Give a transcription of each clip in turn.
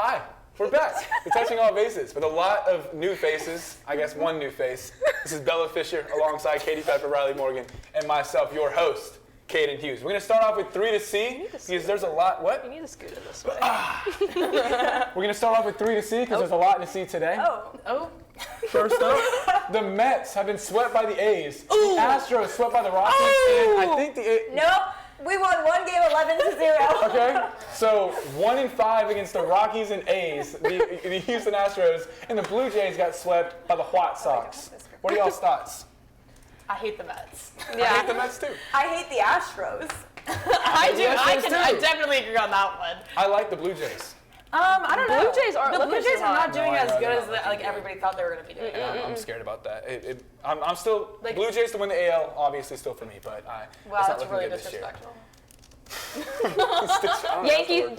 Hi, we're back. We're touching all bases with a lot of new faces. I guess one new face. This is Bella Fisher alongside Katie Pepper, Riley Morgan, and myself, your host, Kaden Hughes. We're going to start off with 3 to C because there's a lot. What? You need to scoot in this way. We're going to start off with 3 to C because there's a lot to see today. Oh. First up, the Mets have been swept by the A's. The Astros swept by the Rockies. And I think the A's... Nope. We won one game 11-0. Okay, so 1-5 against the Rockies and A's, the Houston Astros, and the Blue Jays got swept by the White Sox. What are y'all's thoughts? I hate the Mets. I hate the Mets too. I hate the Astros. I do. I definitely agree on that one. I like the Blue Jays. I don't know. Blue Jays aren't The Blue looking Jays so are hot. not doing No, I as know, good they're as not looking everybody thought they were going to be doing. I'm scared about that. I'm still Blue Jays to win the AL, obviously still for me, but Wow, it's not that's looking really good this year. disrespectful.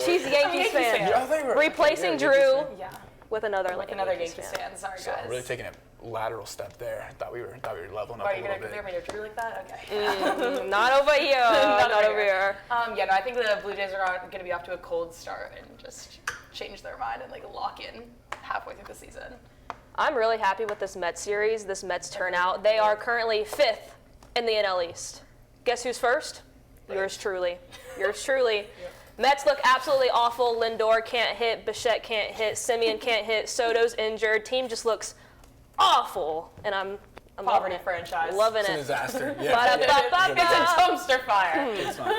She's a Yankees fan. fan. Yeah, I think we're- Replacing yeah, Drew Yankees fan. Yeah. with another Yankees fan. fan. Sorry, So guys. really taking a lateral step there. I thought we were leveling up Are a you little going to compare bit. me to Drew like that? Okay. Not over here. Not over here. Yeah, no, I think the Blue Jays are going to be off to a cold start and just change their mind and lock in halfway through the season. I'm really happy with this Mets series, this Mets turnout. They are currently 5th in the NL East. Guess who's first? Yours truly. Yours truly. Mets look absolutely awful. Lindor can't hit. Bichette can't hit. Simeon can't hit. Soto's injured. Team just looks awful. And I'm loving Poverty it. franchise. Loving It's a it. disaster. Ba-da-ba-ba-ba. It's a dumpster fire. It's fine.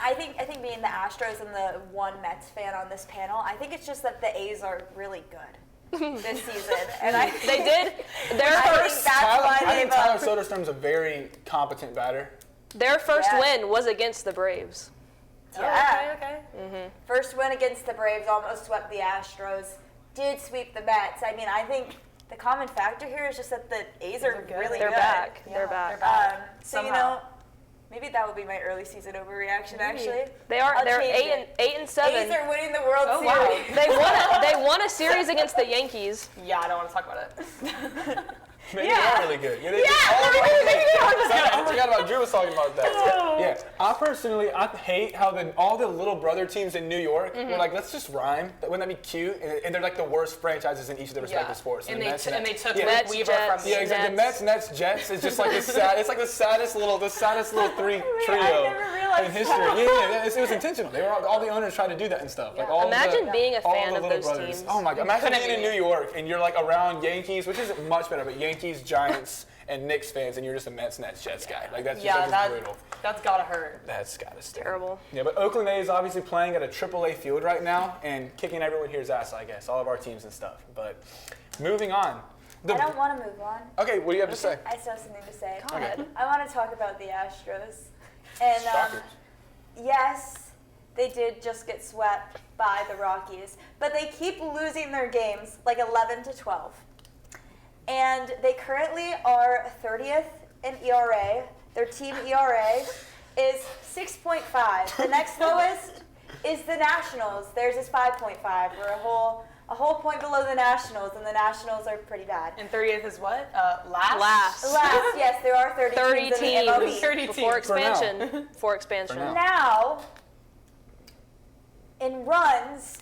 I think being the Astros and the one Mets fan on this panel, I think it's just that the A's are really good this season, and They did. Their I think first, that's why I think they've. Tyler Soderstrom's a very competent batter. their first Yeah. win was against the Braves. Yeah. Okay. First win against the Braves, almost swept the Astros. Did sweep the Mets. I mean, I think the common factor here is just that the A's are good. really They're good. back. Yeah, They're back. they're back. So Somehow. maybe that would be my early season overreaction. Actually, They are. I'll They're change 8 and 7. A's are winning the World Oh, Series. wow. They won a series against the Yankees. Yeah, I don't want to talk about it. Maybe they are really good. Yeah, I forgot about Drew was talking about that. Yeah, I hate how all the little brother teams in New York were like, let's just rhyme. Wouldn't that be cute? And they're like the worst franchises in each of their respective sports. And the they Mets, took yeah. Luke Mets, Weaver Jets. from Yeah, the exactly. The Nets. Mets, Jets is just like it's like the saddest little three trio never realized in history. Yeah, it was intentional. They were all the owners tried to do that and stuff. Like all Imagine being a all fan the of little those brothers. teams. Oh my God! Imagine Couldn't being in be. New York and you're like around Yankees, which is much better, but Yankees, Giants, and Knicks fans, and you're just a Mets, Jets guy. Like that's just brutal. That's gotta hurt. That's gotta stay. Terrible. Yeah, but Oakland A is obviously playing at a AAA field right now and kicking everyone here's ass, I guess, all of our teams and stuff. But moving on. I don't want to move on. Okay, what do you have to say? I still have something to say. Go ahead. I want to talk about the Astros. And Shockers. yes, they did just get swept by the Rockies, but they keep losing their games like 11-12. And they currently are 30th in ERA. Their team ERA is 6.5. The next lowest is the Nationals. Theirs is 5.5. We're a whole point below the Nationals, and the Nationals are pretty bad. And 30th is what? Last? Last, yes, there are 30 30 teams in the MLB. teams 30 before teams. For now. expansion. Before expansion. For now. Now, in runs,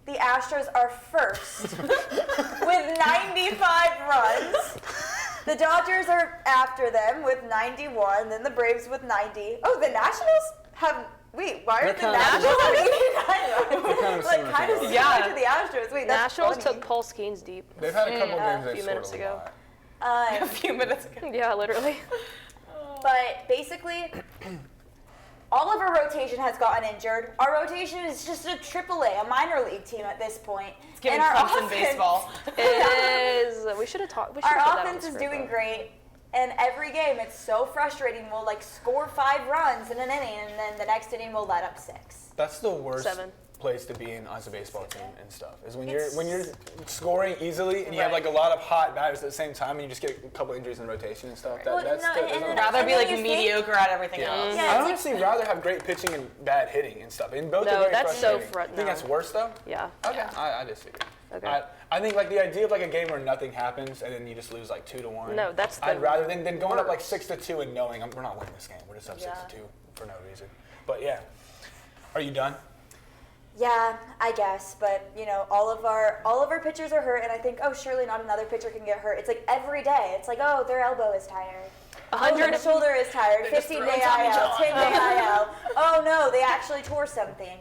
the Astros are first with 95 runs. The Dodgers are after them with 91, then the Braves with 90. Oh, the Nationals have. Wait, why are They're the kind of Nationals similar. at 89 runs? They're kind of Like, similar kind of to similar Yeah. to the Astros. Wait, that's Nationals funny. took Paul Skeens deep. They've had a couple games a they've few scored minutes a ago. lot. A few minutes ago. Yeah, literally. But basically, all of our rotation has gotten injured. Our rotation is just a AAA, a minor league team at this point. It's giving And our Clemson offense- baseball. It is. We should have talked. Our offense is doing great, and every game it's so frustrating. We'll score 5 runs in an inning, and then the next inning we'll let up 6. That's the worst 7. place to be in as a baseball team and stuff. Is when It's- you're scoring easily and you have Right. like a lot of hot batters at the same time and you just get a couple injuries in rotation and stuff. Well, That's no, and then- Rather be then like you think- mediocre at everything yeah. else. Yeah, I it's honestly rather have great pitching and bad hitting and stuff. And both No, are very that's so frustrating. no. You think that's worse though? Yeah. Okay, I disagree. Okay. I think like the idea of like a game where nothing happens and then you just lose like 2-1. No, that's the I'd rather than going up like worst. 6-2 and knowing we're not winning this game. We're just up Yeah. 6-2 for no reason. But yeah, are you done? Yeah, I guess, but all of our pitchers are hurt, and I think, oh, surely not another pitcher can get hurt. It's like every day. It's like, oh, their elbow is tired. 100 their shoulder is tired. 15-day IL, 10-day IL. Oh no, they actually tore something.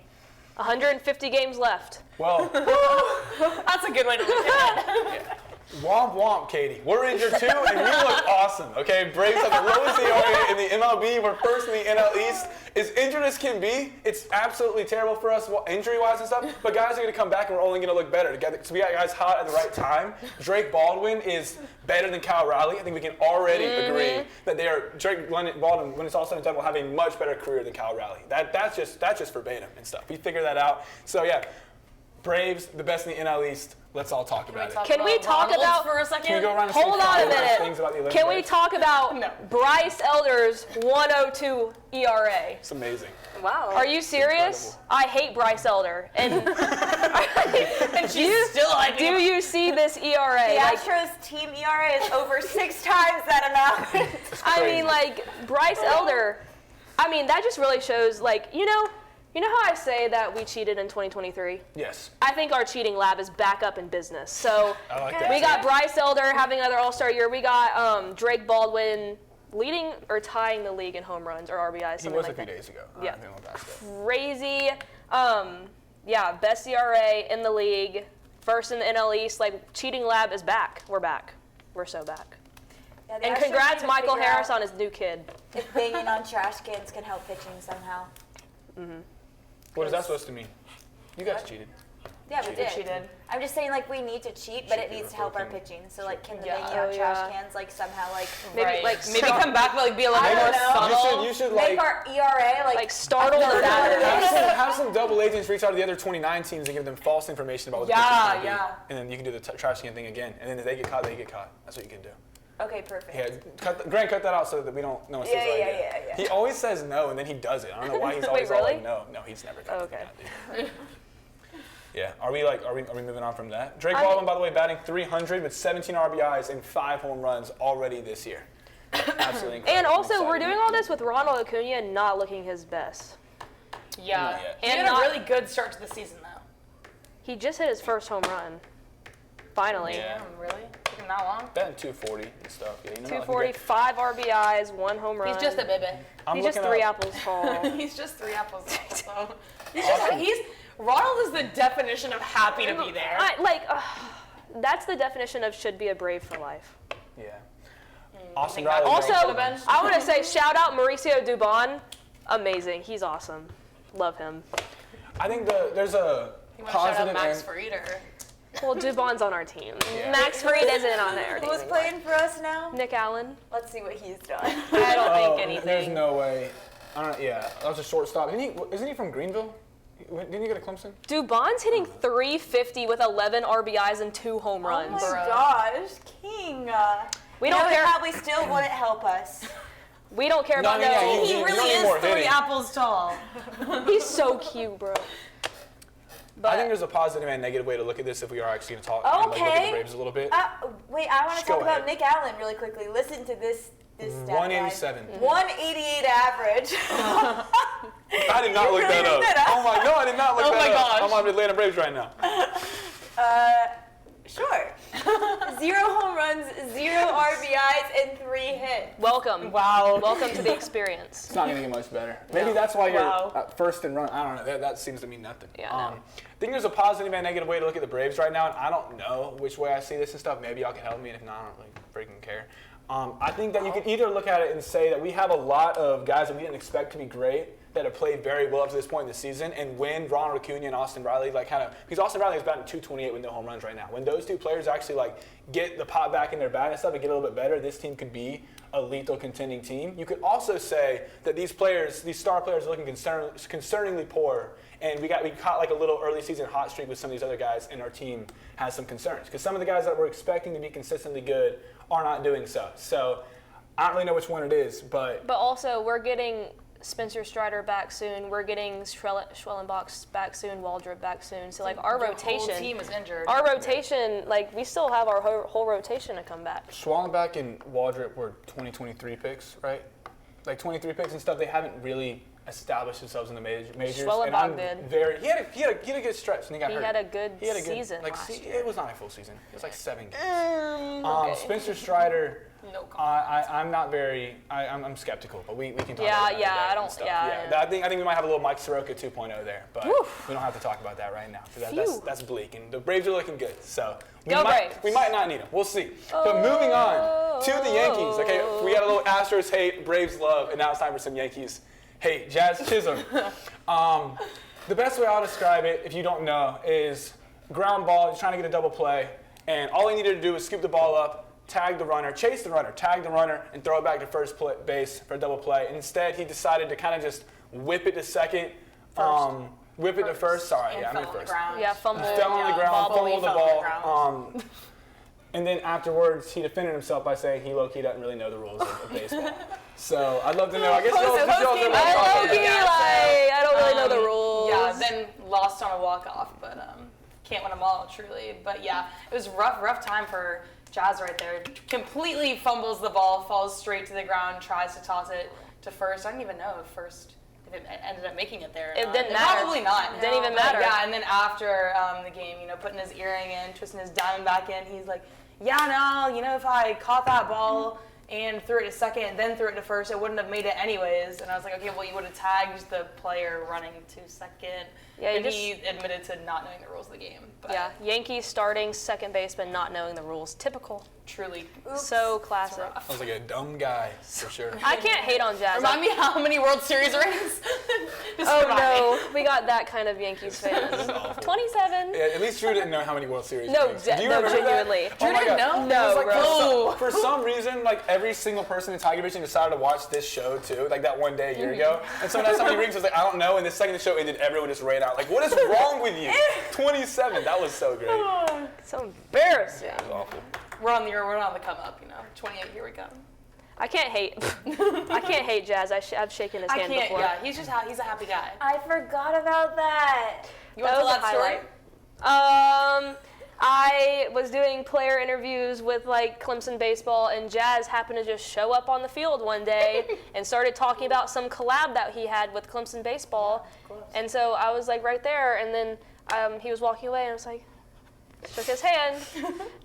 150 games left. Well, That's a good way to look at it. womp womp, Katie. We're injured too, and we look awesome. Okay, Braves have the lowest ERA in the MLB. We're first in the NL East. As injured as can be, it's absolutely terrible for us injury-wise and stuff. But guys are going to come back, and we're only going to look better together. So we got guys hot at the right time. Drake Baldwin is better than Kyle Riley. I think we can already agree that Drake Baldwin, when it's all said and done, will have a much better career than Kyle Riley. That's just verbatim and stuff. We figured that out. So yeah, Braves, the best in the NL East. Let's all talk about it. Can we talk about for a second? Can we go around and Hold say on a five last minute. things about the Atlanta Can we Braves? talk about No. Bryce Elder's 102 ERA? It's amazing. Wow. Are you serious? I hate Bryce Elder. And And she's still like, do you see this ERA? The Like, Astros team ERA is over 6 times that amount. I mean, like, Bryce Elder, I mean, that just really shows, like, you know how I say that we cheated in 2023? Yes. I think our cheating lab is back up in business. So I like that. we got Bryce Elder having another All-Star year. We got Drake Baldwin leading or tying the league in home runs or RBIs. He Something was like a few that. days ago. Yeah. I think on that stuff. Crazy. Yeah, best ERA in the league. First in the NL East. Like, cheating lab is back. We're back. We're so back. Yeah, the And Astros congrats, need to Michael figure Harris, out on his new kid. if banging on trash cans can help pitching somehow. What is that supposed to mean? You guys cheated. Yeah, we did. cheated. I'm just saying, like, we need to cheat, but it Cheat needs to help our broken. pitching. So, like, can the Yeah. banging on Oh, trash yeah. cans, like, somehow, like, Maybe, Right. like, maybe start- come back, like, be a little I bit more don't know. subtle. You should make like our ERA, like startle the another batter. have some double agents reach out to the other 29 teams and give them false information about what the Yeah, pitcher's gonna be. yeah. And then you can do the trash can thing again. And then if they get caught, they get caught. That's what you can do. Okay, perfect. Yeah, Grant, cut that out so that we don't know. Yeah. He always says no, and then he does it. I don't know why he's always all really? like no. No, he's never done Okay. that, dude. Yeah, are we moving on from that? Drake I Baldwin, mean- by the way, batting 300 with 17 RBIs and 5 home runs already this year. Absolutely incredible. And also, I'm we're excited. doing all this with Ronald Acuna not looking his best. Yeah. Not yet. He And had a not- really good start to the season, though. He just hit his first home run. Finally. Yeah. Damn, really? Took him that long? Batting 240 and stuff. Yeah, you know, 240, 5 RBIs, 1 home run. He's just a baby. I'm He's just looking 3 up- apples tall. He's just 3 apples tall, so Ronald is the definition of happy to be there. That's the definition of should be a Brave for life. Yeah. Austin think that Riley. Also, should've been. I want to say shout out Mauricio Dubon. Amazing. He's awesome. Love him. I think there's a You want to shout positive out Max and Fried or? Well, Dubon's on our team. Yeah. Max Fried isn't on our team. Who's playing for us now? Nick Allen. Let's see what he's done. I don't think There's anything. no way. I don't. Yeah, that was a shortstop. Isn't he from Greenville? Didn't he go to Clemson? Dubon's hitting 350 with 11 RBIs and 2 home Oh runs. my Bruh. gosh, King. We don't He care. probably still wouldn't help us. We don't care about No, yeah, no. you He don't really need more is 3 hitting. apples tall. He's so cute, bro. I think there's a positive and negative way to look at this if we are actually going to talk and look at Okay. the Braves a little bit. Wait, I want to Just go talk about ahead. Nick Allen really quickly. Listen to this stat, guys. 187. 188 average. I did not look that up. Oh my no, I did not look Oh that my up. gosh. I'm on Atlanta Braves right now. Sure. 0 home runs, 0 RBIs, and 3 hits. Welcome. Wow. Welcome to the experience. It's not going to get much better. Maybe that's why you're Wow. at first and run. I don't know. That seems to mean nothing. Yeah, no. I think there's a positive and negative way to look at the Braves right now, and I don't know which way I see this and stuff. Maybe y'all can help me, and if not, I don't really freaking care. I think that you can either look at it and say that we have a lot of guys that we didn't expect to be great that have played very well up to this point in the season, and when Ronald Acuna and Austin Riley because Austin Riley is batting 228 with no home runs right now. When those 2 players actually get the pop back in their bat and stuff and get a little bit better, this team could be a lethal contending team. You could also say that these star players are looking concerningly poor, and we caught like a little early season hot streak with some of these other guys, and our team has some concerns because some of the guys that we're expecting to be consistently good are not doing so. So I don't really know which one it is, but But also, we're getting Spencer Strider back soon. We're getting Schwellenbach back soon. Waldrop back soon. So our The rotation. whole team is injured. Our rotation, we still have our whole rotation to come back. Schwallenbach and Waldrop were 2023 picks, right? 23 picks and stuff. They haven't really establish themselves in the majors. Schwellenbach And I'm did. he had a good stretch and he got hurt. He had a good season like, last year. It was not a full season. It was like 7 games. Okay. Spencer Strider. No comment. I'm not very. I'm skeptical, but we can talk Yeah, about that. yeah, I and don't- stuff. yeah. I think we might have a little Mike Soroka 2.0 there, but we don't have to talk about that right now. 'Cause Phew. that's bleak, and the Braves are looking good. So Go Braves. we might not need them. We'll see. But moving on to the Yankees. Okay, we got a little Astros hate, Braves love, and now it's time for some Yankees hate. Jazz Chisholm. The best way I'll describe it, if you don't know, is ground ball. He's trying to get a double play, and all he needed to do was scoop the ball up, tag the runner, chase the runner, tag the runner, and throw it back to first base for a double play. Instead, he decided to kind of just whip it to second, whip it to first. Sorry, And yeah, I fell meant on the first. ground. Yeah, fumble. Fell on the ground, fumbled the fell on the ball. ground. And then afterwards, he defended himself by saying he low-key doesn't really know the rules of baseball. So I'd love to know. I guess y'all I don't really know the rules. Yeah, then lost on a walk-off, but can't win them all, truly. But yeah, it was rough time for Jazz right there. Completely fumbles the ball, falls straight to the ground, tries to toss it to first. I don't even know if it ended up making it there. Or It not. didn't matter. Probably not. It didn't even But matter. Yeah, and then after the game, putting his earring in, twisting his diamond back in, he's like, yeah, no, if I caught that ball and threw it to second and then threw it to first, it wouldn't have made it anyways. And I was like, okay, well, you would have tagged the player running to second. Yeah, and he admitted to not knowing the rules of the game. But Yeah, Yankees starting second baseman not knowing the rules. Typical. truly. So classic. I was like a dumb guy, for sure. I can't hate on Jazz. Remind me how many World Series rings? Just Oh remind me. no, we got that kind of Yankees fans. 27. Yeah, at least Drew didn't know how many World Series. No, rings. no, Do you remember genuinely. That? Drew Oh my didn't God. know? It was like No, for some reason, like every single person in TigerVision decided to watch this show too, like that one day a year ago. And someone asked how many rings, I was like, I don't know. And the second the show ended, everyone just ran out. Like, what is wrong with you? 27. That was so great. That So embarrassing. was awful. We're on the come up, 28, here we come. I can't hate. I can't hate Jazz. I've shaken his I hand can't, before. yeah, he's a happy guy. I forgot about that. You want to tell was that a story? highlight. I was doing player interviews with like Clemson baseball, and Jazz happened to just show up on the field one day and started talking about some collab that he had with Clemson baseball. And so I was like right there, and then he was walking away, and I was like, shook his hand.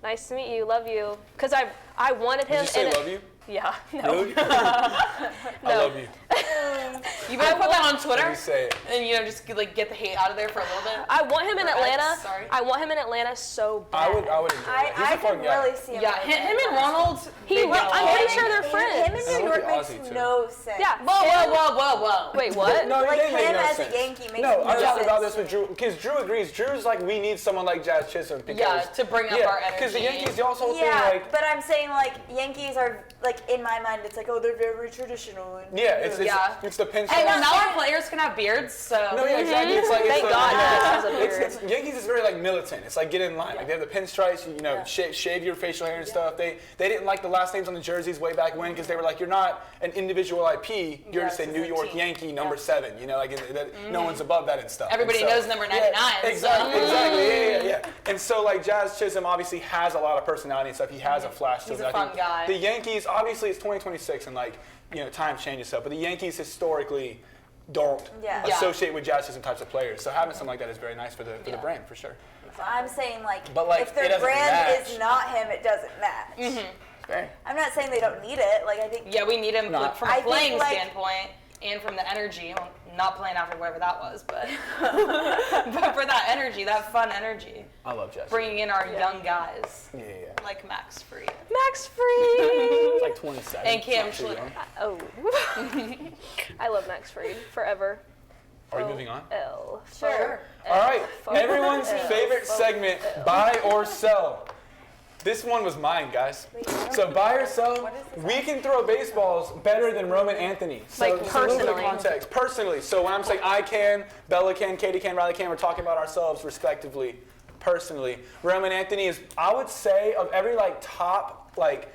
Nice to meet you, love you. Because I wanted him. Did you say and love you? Yeah. No. Really? I love you. You better put that on Did Twitter you say it? and just like get the hate out of there for a little bit. I want him in Or Atlanta. X, sorry. I want him in Atlanta so bad. I would enjoy it. He's I a fun can guy. really see him. Yeah, in him Atlanta. and Ronald. I'm pretty sure they're friends. Him in And New York look at makes Ozzy, too. no sense. Yeah. Whoa. Wait, what? No, Like it didn't make him no as sense. a Yankee makes No, no I talked sense. about this with Drew, because Drew agrees. Drew's like, we need someone like Jazz Chisholm. Because, Yeah, to bring up our energy. because the Yankees, the also Yeah, thing, like, but I'm saying like Yankees are like in my mind it's like, oh, they're very traditional. And yeah, it's the pinstripe. Hey, well, now our players can have beards, so. No, yeah, exactly. It's like, Thank it's God like, Jazz has a beard. Yankees is very like militant. It's like get in line. Like they have the pinstripes. Shave your facial hair and stuff. They didn't like the last names on the jerseys way back when because they were like, you're not an individual IP. You're just a it's New a York team. Yankee number 7. No one's above that and stuff. Everybody And so- knows number 99. Yeah, exactly. Yeah. And so like Jazz Chisholm obviously has a lot of personality and stuff. He has a flash to He's him. a I think fun guy. The Yankees, obviously, it's 2026 and like times change and stuff. But the Yankees historically don't Yeah. associate with Jazz Chisholm types of players. So having something like that is very nice for the brand for sure. So I'm saying like, But, like, if it their doesn't brand match. is not him, it doesn't match. Fair. I'm not saying they don't need it. Like I think Yeah, we need him Not- from I a think, playing like- standpoint and from the energy. Well, not playing after whatever that was, but but for that energy, that fun energy, I love Jazz. bringing in our young guys Yeah. like Max Fried Max Free. It's like 27. and Cam It's not too Schlitter. young. Oh. I love Max Fried forever. Are we moving on? L. Sure. All right. Fuck. Everyone's L. favorite segment, buy or sell. This one was mine, guys. So buy or sell, we can throw baseballs better than Roman Anthony. So, Like, so a little bit of personally. context. Personally. So when I'm saying I can, Bella can, Katie can, Riley can, we're talking about ourselves respectively. Personally. Roman Anthony is, I would say, of every like top like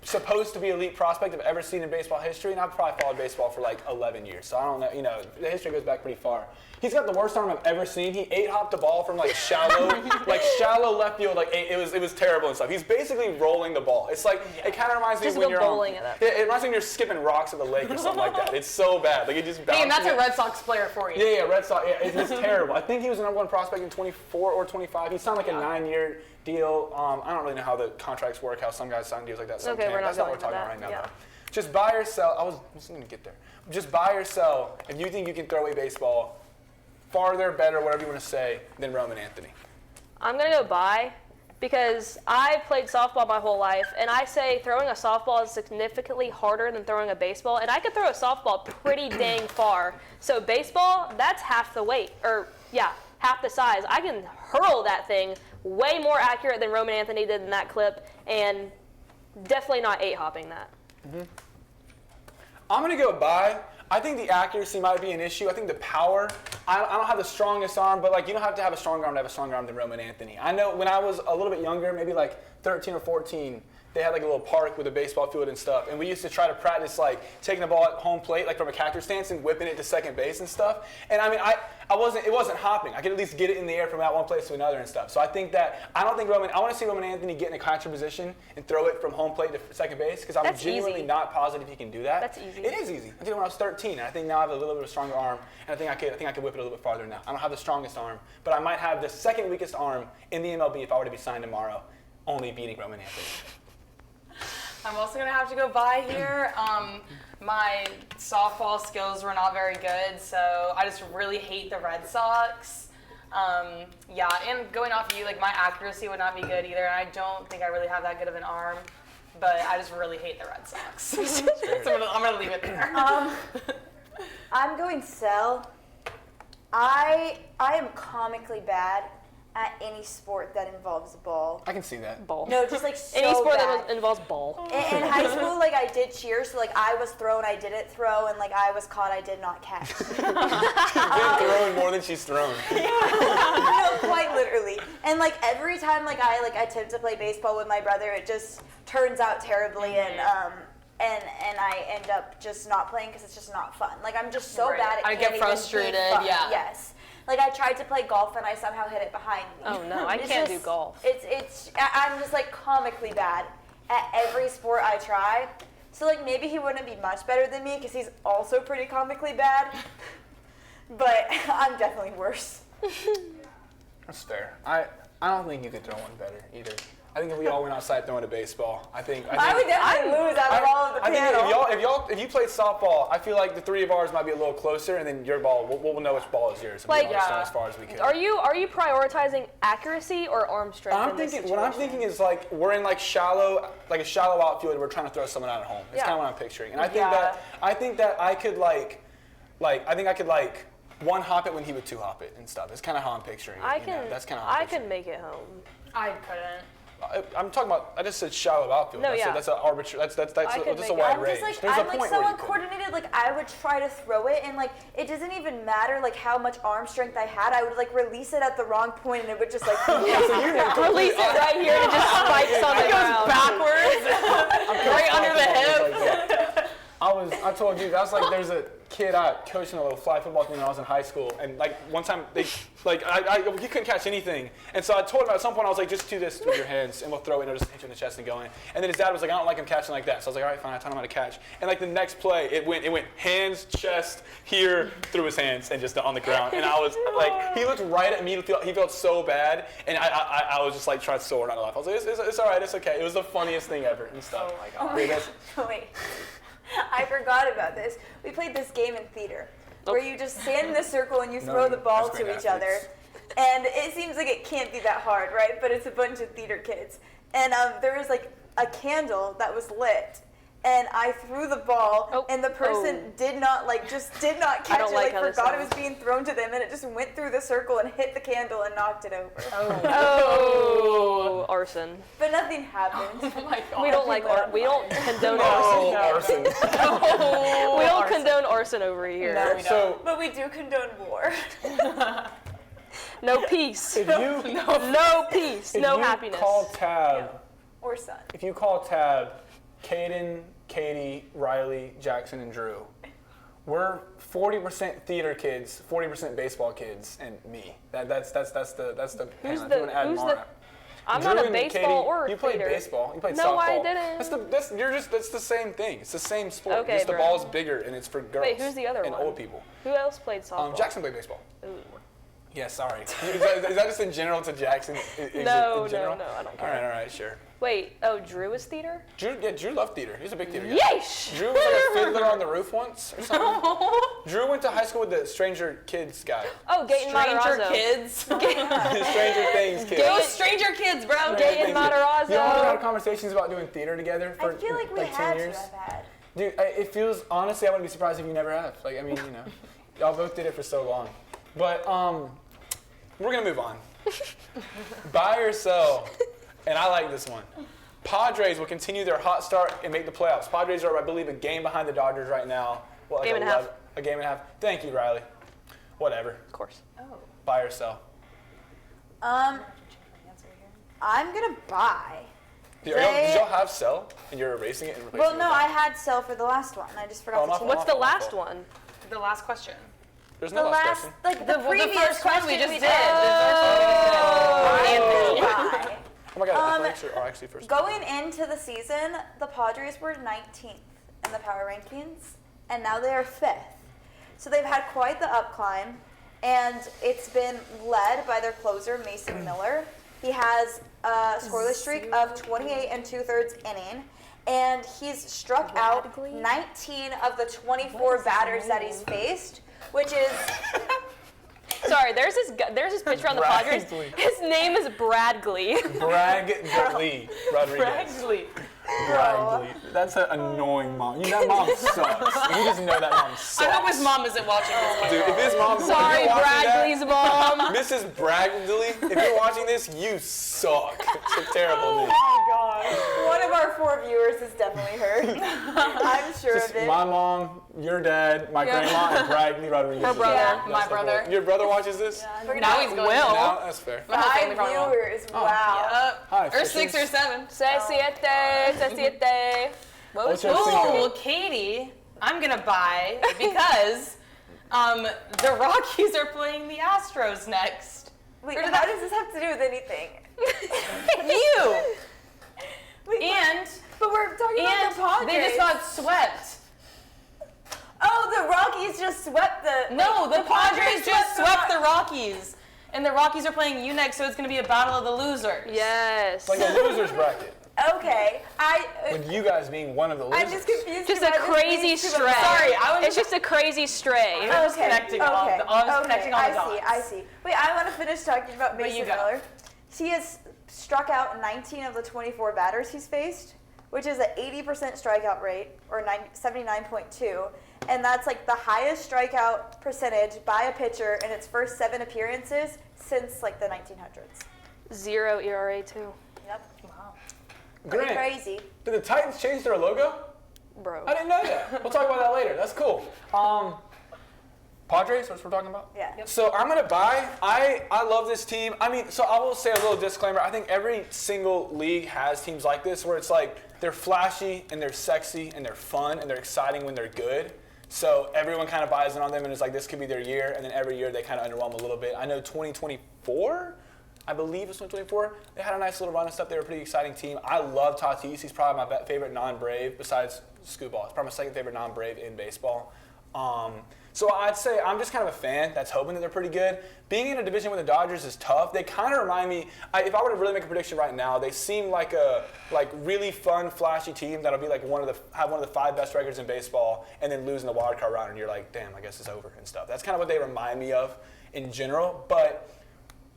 supposed to be elite prospect I've ever seen in baseball history, and I've probably followed baseball for like 11 years, so I don't know, the history goes back pretty far. He's got the worst arm I've ever seen. He 8-hopped the ball from like shallow left field, like it was terrible and stuff. He's basically rolling the ball. It's like, it kind of reminds me Just of when go you're bowling at that. it reminds me when you're skipping rocks at the lake or something like that. It's so bad. Like it just bounces. Hey, and that's a Red Sox player for you. Yeah, Red Sox. Yeah, it's terrible. I think he was the number 1 prospect in 24 or 25. He signed like a 9-year deal. I don't really know how the contracts work, how some guys sign deals like that. Some Okay, can't. we're not That's not what we're going talking into about right now. that. Though. Just buy or sell. I was going to get there. Just buy or sell if you think you can throw a baseball farther, better, whatever you want to say, than Roman Anthony. I'm going to go buy because I played softball my whole life, and I say throwing a softball is significantly harder than throwing a baseball, and I could throw a softball pretty dang far. So baseball, that's half the weight, half the size. I can hurl that thing way more accurate than Roman Anthony did in that clip, and definitely not 8-hopping that. Mm-hmm. I'm going to go buy. I think the accuracy might be an issue. I think the power, I don't have the strongest arm, but like you don't have to have a strong arm to have a stronger arm than Roman Anthony. I know when I was a little bit younger, maybe like 13 or 14, they had like a little park with a baseball field and stuff, and we used to try to practice like taking the ball at home plate, like from a catcher stance, and whipping it to second base and stuff. And I mean, it wasn't hopping. I could at least get it in the air from that one place to another and stuff. So I think that I want to see Roman Anthony get in a catcher position and throw it from home plate to second base because I'm That's genuinely easy. not positive he can do that. That's easy. It is easy. I did it when I was 13, and I think now I have a little bit of a stronger arm, and I think I could whip it a little bit farther now. I don't have the strongest arm, but I might have the second weakest arm in the MLB if I were to be signed tomorrow, only beating Roman Anthony. I'm also going to have to go buy here. My softball skills were not very good, so I just really hate the Red Sox. And going off of you, like my accuracy would not be good either, and I don't think I really have that good of an arm, but I just really hate the Red Sox. So I'm going to leave it there. I'm going sell. I am comically bad at any sport that involves a ball. I can see that. Ball. No, just like so Any sport bad. that involves ball. In high school, like I did cheer, so like I was thrown, I didn't throw, and like I was caught, I did not catch. She's been throwing more than she's thrown. No, quite literally. And like every time like I attempt to play baseball with my brother, it just turns out terribly, and I end up just not playing because it's just not fun. Like I'm just so bad at I get frustrated. Yeah. Yes. Like I tried to play golf and I somehow hit it behind me. Oh no, I can't do golf. I'm just like comically bad at every sport I try. So like maybe he wouldn't be much better than me because he's also pretty comically bad. But I'm definitely worse. That's fair. I don't think you could throw one better either. I think if we all went outside throwing a baseball, I think I would definitely lose out of all of the panel. if you played softball, I feel like the three of ours might be a little closer, and then your ball, we'll know which ball is yours. And we'll understand as far as we can. Are you prioritizing accuracy or arm strength? What I'm thinking is like we're in like a shallow outfield, and we're trying to throw someone out at home. It's kind of what I'm picturing, and I think that I could one hop it when he would two hop it and stuff. It's kind of how I'm picturing it. That's kind of how I'm picturing can make it home. I couldn't. I'm talking about. I just said shallow outfield. No, that's an arbitrary. That's just a wide I'm range. just There's like a I'm point so where you could. uncoordinated. Like I would try to throw it, and like it doesn't even matter like how much arm strength I had. I would like release it at the wrong point, and it would just like Release it right here and it just spikes on the ground. Backwards, right under the hip. I told you that's like there's a kid I coached in a little flag football team when I was in high school, and like one time he couldn't catch anything, and so I told him at some point I was like, just do this with your hands and we'll throw it and it'll just hit you in the chest and go in. And then his dad was like, I don't like him catching like that, so I was like, all right, fine, I taught him how to catch. And like the next play, it went hands, chest, here, through his hands, and just on the ground. And I was like, he looked right at me, he felt so bad, and I was just like trying so hard not to laugh. I was like, it's all right, it's okay. It was the funniest thing ever and stuff. Oh my god. Wait. I forgot about this. We played this game in theater where you just stand in the circle and you throw the ball to each other. And it seems like it can't be that hard, right? But it's a bunch of theater kids. And there was like a candle that was lit. And I threw the ball, and the person did not catch it. Like forgot it was being thrown to them, and it just went through the circle and hit the candle and knocked it over. Oh, arson. But nothing happened. Oh my god. We don't we don't condone arson. Arson. We don't condone arson over here. No, we don't. But we do condone war. No peace. No peace. No happiness. Call Tab. Or sun. If you call Tab Kaden, Katie, Riley, Jackson, and Drew. We're 40% theater kids, 40% baseball kids, and me. That's the. Who's if the- you wanna add who's Mara. the- I'm Drew not a and baseball Katie, or you played theater. baseball. You played No, softball. I didn't. That's the same thing. It's the same sport. Okay, just the bro. ball's bigger and it's for girls. Wait, who's the other and one? old people. Who else played softball? Jackson played baseball. Ooh. Yeah, sorry. Is that just in general to Jackson? No, in general? no, I don't All care. right, sure. Wait, Drew is theater? Drew loved theater. He's a big theater guy. Yeesh! Drew was like a fiddler on the roof once or something. Drew went to high school with the Stranger Kids guy. Oh, Gaten Stranger Matarazzo. Kids. Stranger Things kids. Those Stranger Kids, bro. Gaten Matarazzo. Y'all ever had conversations about doing theater together for I feel like we 10 had years? to have had. Dude, it feels, honestly, I wouldn't be surprised if you never have. Like, I mean, you know, y'all both did it for so long. But, we're gonna move on. Buy or sell, and I like this one. Padres will continue their hot start and make the playoffs. Padres are, I believe, a game behind the Dodgers right now. What, like Game and a half. A game and a half. Thank you, Riley. Whatever. Of course. Buy or sell. I'm gonna buy. Did y'all have sell and you're erasing it and replacing Well, it? no, with I buy? had sell for the last one. I just forgot Oh, to my change. fault. What's the my last fault. one? The last question. There's The no last, question. like the previous first one we question just we did. I'm Anthony. gonna buy. Oh my God, athletics are actually first. Going into the season, the Padres were 19th in the power rankings, and now they are 5th. So they've had quite the upclimb, and it's been led by their closer, Mason Miller. He has a scoreless streak of 28 and 2/3 inning, and he's struck out 19 of the 24 batters that he's faced, which is Sorry, there's this pitcher on the Padres. Bradley. His name is Bradley. Bradley Rodriguez. Actually. Bradley. That's an annoying mom. That mom sucks. You just know that mom sucks. I hope his mom isn't watching this. Dude, if his mom's Sorry, if you're watching Bradley's mom. Mrs. Bradley, if you're watching this, you suck. It's a terrible name. one of our 4 viewers is definitely her. I'm sure Just of it. my mom, your dad, my grandma, and Bradley Rodriguez. Her brother. Yeah. My brother. Your brother watches this? Now he's going Will. No, that's fair. My whole 5 family probably won't. viewers. Wow. Hi, Or fishes. 6 or 7. Se siete. What was Ocho yours? cinco. Oh, well, Katie, I'm gonna buy because the Rockies are playing the Astros next. Wait, Or did how that- does this have to do with anything? You Wait, and but we're talking about the Padres. they just got swept. Oh, the Rockies just swept the. No, the Padres just swept the Rock- Rockies, and the Rockies are playing you next, so it's gonna be a battle of the losers. Yes. Like a loser's bracket. Okay, With you guys being one of the losers. I'm just confused. Just a about this crazy being too stray. much. Sorry, I was It's just a crazy stray. I was connecting all the- I was connecting all the dots. I see. Wait, I want to finish talking about But you Mason go. Miller. He has struck out 19 of the 24 batters he's faced, which is an 80% strikeout rate, or 79.2, and that's like the highest strikeout percentage by a pitcher in its first 7 appearances since like the 1900s. 0 ERA too. Yep. Wow. Pretty Grant, crazy. did the Titans change their logo? Bro. I didn't know that. We'll talk about that later. That's cool. Padres, that's what we're talking about? Yeah. Yep. So I'm going to buy. I love this team. I mean, so I will say a little disclaimer. I think every single league has teams like this where it's like they're flashy and they're sexy and they're fun and they're exciting when they're good. So everyone kind of buys in on them and it's like this could be their year. And then every year they kind of underwhelm a little bit. I know 2024, I believe it's 2024, they had a nice little run and stuff. They were a pretty exciting team. I love Tatis. He's probably my favorite non-Brave besides Scooball. He's probably my second favorite non-Brave in baseball. So I'd say I'm just kind of a fan that's hoping that they're pretty good. Being in a division with the Dodgers is tough. They kind of remind me, if I were to really make a prediction right now, they seem like a really fun, flashy team that'll be like have one of the 5 best records in baseball and then lose in the wild card round and you're like, damn, I guess it's over and stuff. That's kind of what they remind me of in general. But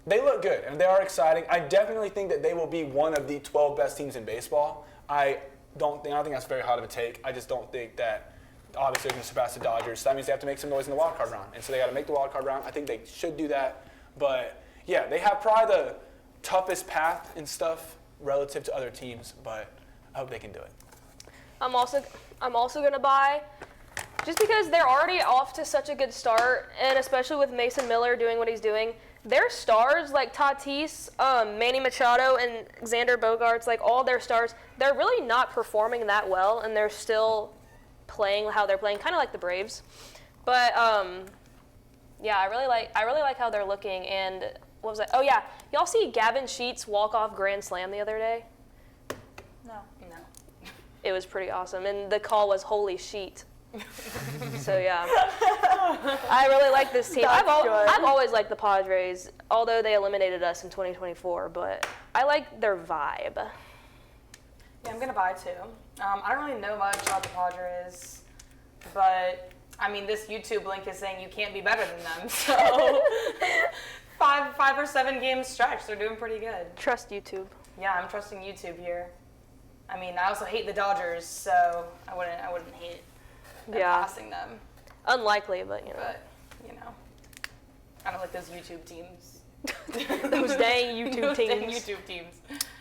they look good and they are exciting. I definitely think that they will be one of the 12 best teams in baseball. I don't think that's very hard of a take. I just don't think that obviously they're going to surpass the Dodgers. So that means they have to make some noise in the wild card round. And so they got to make the wild card round. I think they should do that. But yeah, they have probably the toughest path and stuff relative to other teams, but I hope they can do it. I'm also gonna buy, just because they're already off to such a good start, and especially with Mason Miller doing what he's doing, their stars, like Tatis, Manny Machado, and Xander Bogaerts, like all their stars, they're really not performing that well, and they're still playing how they're playing, kind of like the Braves. But yeah, I really like how they're looking. And what was that? Oh yeah, y'all see Gavin Sheets walk off grand slam the other day? No. It was pretty awesome, and the call was "Holy Sheet." So yeah, I really like this team. I've always liked the Padres, although they eliminated us in 2024. But I like their vibe. Yeah, I'm gonna buy too. I don't really know much about the Padres, but I mean, this YouTube link is saying you can't be better than them. So 5 or 7 games stretch, they're doing pretty good. Trust YouTube. Yeah, I'm trusting YouTube here. I mean, I also hate the Dodgers, so I wouldn't hate them passing them. Unlikely, but But I don't like those YouTube teams. those dang YouTube Those dang teams. YouTube teams.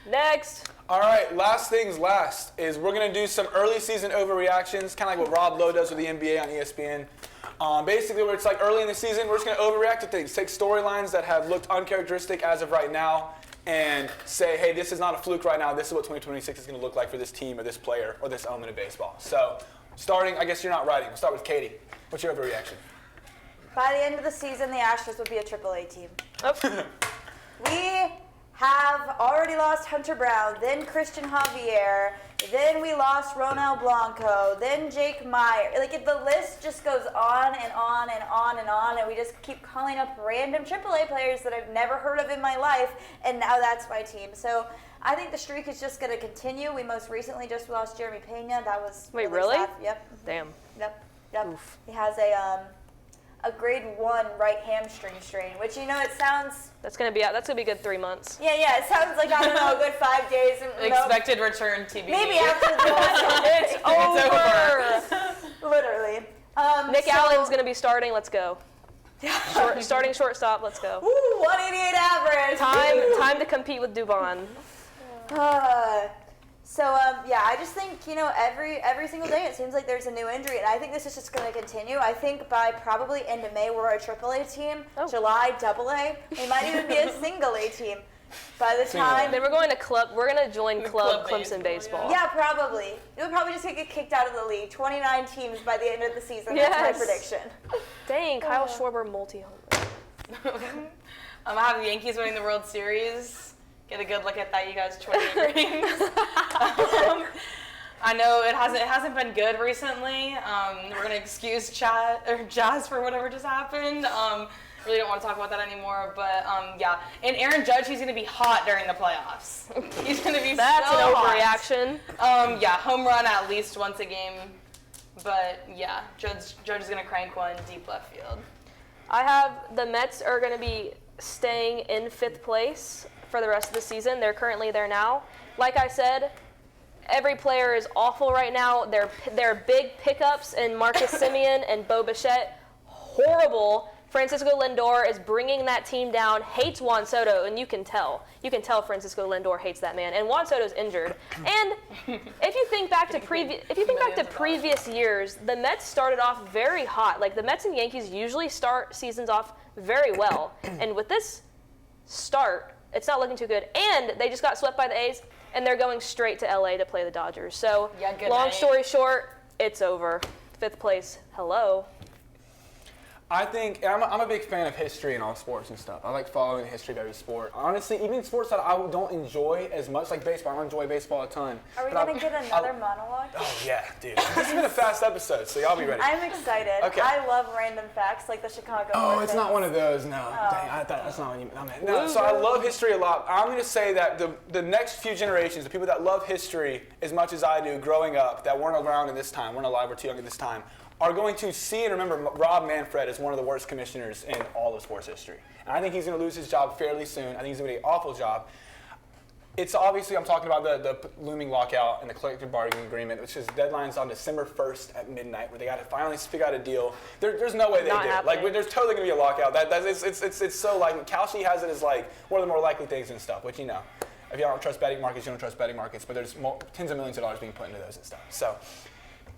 Next. All right, last things last is we're going to do some early season overreactions, kind of like what Rob Lowe does with the NBA on ESPN. Basically, where it's like early in the season, we're just going to overreact to things, take storylines that have looked uncharacteristic as of right now, and say, hey, this is not a fluke right now. This is what 2026 is going to look like for this team or this player or this element of baseball. So starting, I guess you're not writing. We'll start with Katie. What's your overreaction? By the end of the season, the Astros would be a AAA team. Oh. We have already lost Hunter Brown, then Christian Javier, then we lost Ronel Blanco, then Jake Meyer. Like, the list just goes on and on and on and on, and we just keep calling up random AAA players that I've never heard of in my life, and now that's my team. So I think the streak is just going to continue. We most recently just lost Jeremy Pena. That was Wait, really? sad. Yep. Damn. Yep. Oof. He has a grade 1 right hamstring strain, which, it sounds... That's gonna be out. That's gonna be a good 3 months. Yeah, it sounds like, I don't know, a good 5 days. Expected return TBD. Maybe after the It's over. Literally. Nick Allen's gonna be starting. Let's go. Starting shortstop. Let's go. Ooh, 188 average. Time to compete with Dubon. I just think, every single day it seems like there's a new injury, and I think this is just going to continue. I think by probably end of May, we're a AAA team. Oh. July, AA. We might even be a single A team by the time. Then we're going to club. We're gonna join club Clemson baseball, baseball. Yeah, probably. You'll probably just get kicked out of the league. 29 teams by the end of the season. That's my prediction. Dang, Kyle Schwarber multi-homer. I have the Yankees winning the World Series. Get a good look at that, you guys. 28 rings. I know it hasn't been good recently. We're gonna excuse Jazz for whatever just happened. Really don't want to talk about that anymore. But yeah, and Aaron Judge, he's gonna be hot during the playoffs. He's gonna be That's so an hot. overreaction. Yeah, home run at least once a game. But yeah, Judge is gonna crank one deep left field. I have the Mets are gonna be staying in 5th place for the rest of the season. They're currently there now. Like I said, every player is awful right now. They're big pickups in Marcus Semien and Bo Bichette. Horrible. Francisco Lindor is bringing that team down, hates Juan Soto, and you can tell. You can tell Francisco Lindor hates that man. And Juan Soto's injured. And if you think back to previous years, the Mets started off very hot. Like, the Mets and Yankees usually start seasons off very well. And with this start, it's not looking too good. And they just got swept by the A's, and they're going straight to LA to play the Dodgers. So, long story short, it's over. 5th place. Hello. I think I'm a big fan of history in all sports and stuff. I like following the history of every sport. Honestly, even sports that I don't enjoy as much, like baseball. I don't enjoy baseball a ton. Are we going to get another monologue? Oh, yeah, dude. This has been a fast episode, so y'all be ready. I'm excited. Okay. I love random facts like the Chicago Oh, Bulls. it's not one of those, no. Dang, I thought that's not what you meant. No, so I love history a lot. I'm going to say that the next few generations, the people that love history as much as I do growing up, that weren't around at this time, weren't alive or too young at this time, are going to see and remember Rob Manfred as one of the worst commissioners in all of sports history. And I think he's going to lose his job fairly soon. I think he's going to be an awful job. It's obviously, I'm talking about the looming lockout and the collective bargaining agreement, which is deadlines on December 1st at midnight, where they got to finally figure out a deal. There's no way they Not do. happening. Like, there's totally going to be a lockout. It's so like, Kalshi has it as like one of the more likely things and stuff, which, if you don't trust betting markets, you don't trust betting markets, but there's tens of millions of dollars being put into those and stuff. So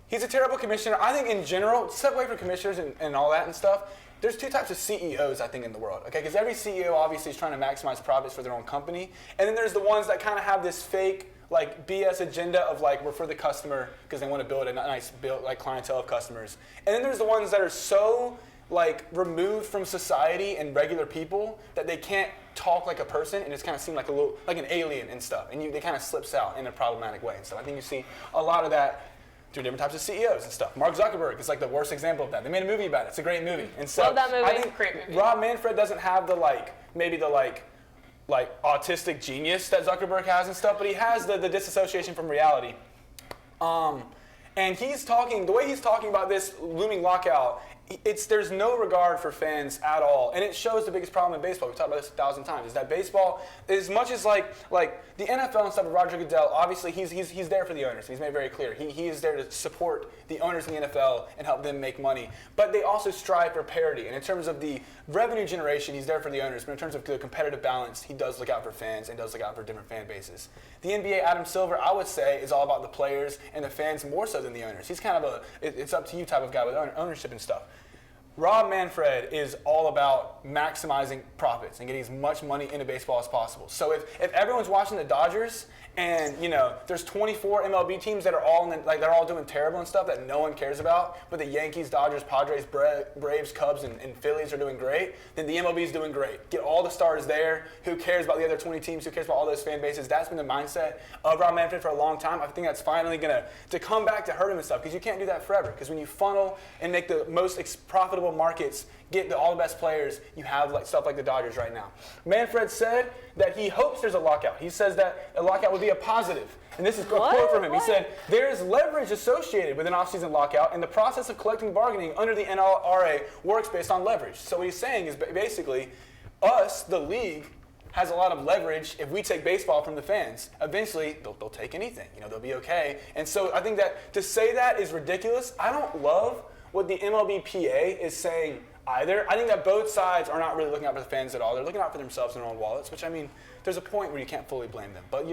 he's a terrible commissioner. I think in general, step away from commissioners and all that and stuff, there's two types of CEOs, I think, in the world, okay? Because every CEO obviously is trying to maximize profits for their own company. And then there's the ones that kind of have this fake, like, BS agenda of, like, we're for the customer because they want to build a nice clientele of customers. And then there's the ones that are so, like, removed from society and regular people that they can't talk like a person and just kind of seem like like an alien and stuff. And they kind of slips out in a problematic way and stuff. I think you see a lot of that through different types of CEOs and stuff. Mark Zuckerberg is like the worst example of that. They made a movie about it. It's a great movie. And so Love that movie. I think Great movie. Rob Manfred doesn't have the maybe the autistic genius that Zuckerberg has and stuff, but he has the disassociation from reality. And the way he's talking about this looming lockout, there's no regard for fans at all, and it shows the biggest problem in baseball. We've talked about this 1,000 times. Is that baseball, as much as like the NFL and stuff with Roger Goodell, obviously he's there for the owners. He's made very clear. He is there to support the owners in the NFL and help them make money. But they also strive for parity, and in terms of the revenue generation, he's there for the owners. But in terms of the competitive balance, he does look out for fans and does look out for different fan bases. The NBA, Adam Silver, I would say, is all about the players and the fans more so than the owners. He's kind of it's up to you type of guy with ownership and stuff. Rob Manfred is all about maximizing profits and getting as much money into baseball as possible. So if everyone's watching the Dodgers and there's 24 MLB teams that are all they're all doing terrible and stuff that no one cares about, but the Yankees, Dodgers, Padres, Braves, Cubs, and Phillies are doing great, then the MLB is doing great. Get all the stars there. Who cares about the other 20 teams? Who cares about all those fan bases? That's been the mindset of Rob Manfred for a long time. I think that's finally going to come back to hurt him and stuff, because you can't do that forever. Because when you funnel and make the most profitable markets, get all the best players, you have stuff like the Dodgers right now. Manfred said that he hopes there's a lockout. He says that a lockout would be a positive. And this is a quote from him. He said, "There is leverage associated with an off-season lockout, and the process of collective bargaining under the NLRA works based on leverage." So what he's saying is basically, us, the league, has a lot of leverage. If we take baseball from the fans, eventually they'll take anything. They'll be okay. And so I think that to say that is ridiculous. I don't love what the MLBPA is saying either. I think that both sides are not really looking out for the fans at all. They're looking out for themselves and their own wallets, which, I mean, there's a point where you can't fully blame them. But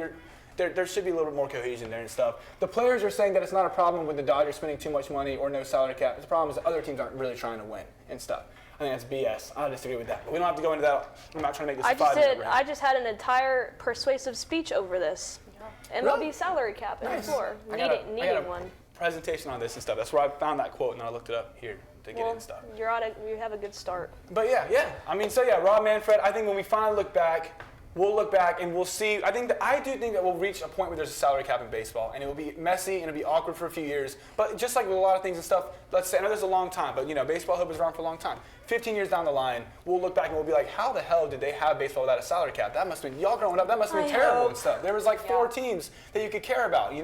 there should be a little bit more cohesion there and stuff. The players are saying that it's not a problem with the Dodgers spending too much money or no salary cap. The problem is that other teams aren't really trying to win and stuff. I think that's BS. I disagree with that. But we don't have to go into that. I'm not trying to make this a 5-minute rant. I just had an entire persuasive speech over this. Yeah. MLB salary cap and floor. Needing one. Presentation on this and stuff. That's where I found that quote, and I looked it up here to get it and stuff. You have a good start. But yeah. I mean, Rob Manfred, I think when we finally look back, we'll look back and we'll see. I do think that we'll reach a point where there's a salary cap in baseball, and it will be messy and it'll be awkward for a few years. But just like with a lot of things and stuff, let's say, I know there's a long time, but baseball hope is around for a long time. 15 years down the line, we'll look back and we'll be like, how the hell did they have baseball without a salary cap? That must have been, y'all growing up, that must have been terrible and stuff. There was 4 teams that you could care about,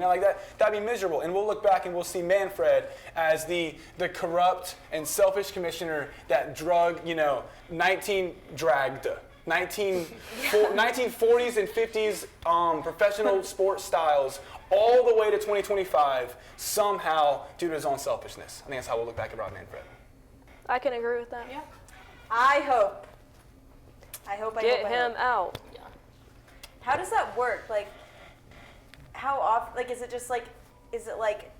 that'd be miserable. And we'll look back and we'll see Manfred as the corrupt and selfish commissioner that dragged 1940s and 50s professional sports styles all the way to 2025 somehow due to his own selfishness. I think that's how we'll look back at Rob Manfred. I can agree with that. Yeah. I hope. Get him out. Yeah. How does that work? How often? Is it just is it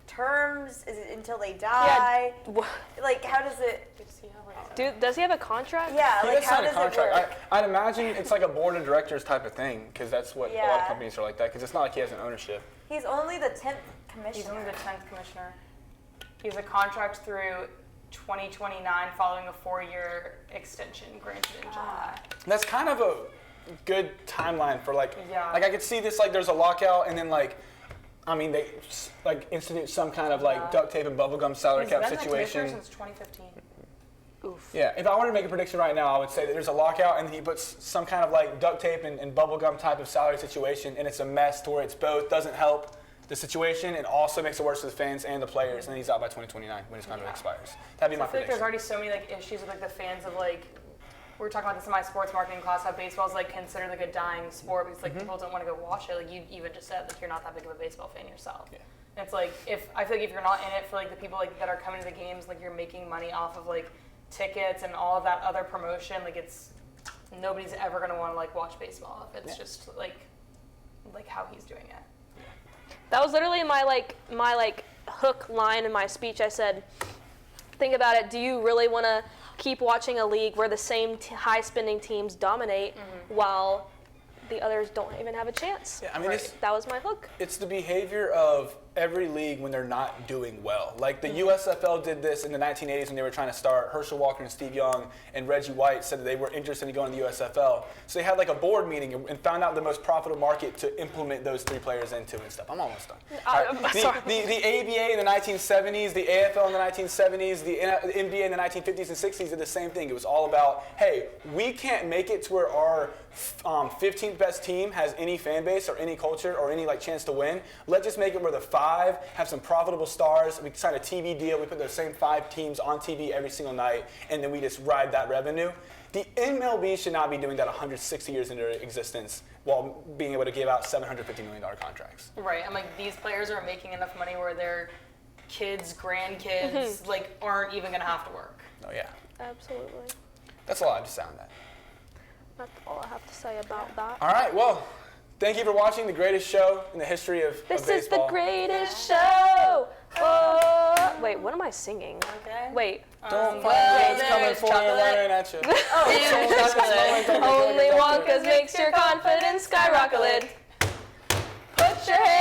terms? Is it until they die? Yeah. How does it? Does he have a contract? Yeah, he does how sign does a contract. it work? I'd imagine it's like a board of directors type of thing, because that's what a lot Yeah. of companies are like that, because it's not like he has an ownership. He's only the 10th commissioner. He's only the 10th commissioner. He has a contract through 2029 following a 4-year extension granted in July. That's kind of a good timeline for Yeah. I could see this there's a lockout and then they institute some kind of duct tape and bubblegum salary cap He's been the situation. commissioner since 2015. Oof. Yeah, if I wanted to make a prediction right now, I would say that there's a lockout and then he puts some kind of duct tape and bubblegum type of salary situation, and it's a mess to where it's both doesn't help the situation and also makes it worse for the fans and the players, and then he's out by 2029 when his contract expires. That'd be my I feel like prediction. there's already so many issues with the fans of we were talking about this in my sports marketing class, how baseball's considered a dying sport because people don't want to go watch it. You even just said you're not that big of a baseball fan yourself. Yeah. And it's if I feel if you're not in it for the people that are coming to the games, you're making money off of tickets and all of that other promotion, it's nobody's ever gonna want to watch baseball if it's just how he's doing it. That was literally my hook line in my speech. I said, think about it. Do you really want to keep watching a league where the same high-spending teams dominate while the others don't even have a chance. Yeah, I mean, That was my hook. it's the behavior of every league when they're not doing well. Like the USFL did this in the 1980s when they were trying to start. Herschel Walker and Steve Young and Reggie White said that they were interested in going to the USFL. So they had like a board meeting and found out the most profitable market to implement those 3 players into and stuff. I'm almost done. All right. sorry. The ABA in the 1970s, the AFL in the 1970s, the NBA in the 1950s and 60s did the same thing. It was all about, hey, we can't make it to where our 15th best team has any fan base or any culture or any like chance to win. Let's just make it where the 5 have some profitable stars. We sign a TV deal. We put those same 5 teams on TV every single night, and then we just ride that revenue. The MLB should not be doing that 160 years into existence while being able to give out $750 million contracts. Right. I'm like, these players are making enough money where their kids, grandkids, like, aren't even gonna have to work. Oh yeah. Absolutely. That's all I have to say on that. That's all I have to say about that. All right. Well, thank you for watching the greatest show in the history of This baseball. is the greatest show. Oh. Wait, what am I singing? Okay. Wait. Don't Well, find what's coming there's for you, chocolate. running at you. Chocolate. Only one 'cause makes your confidence skyrocket. Put your hands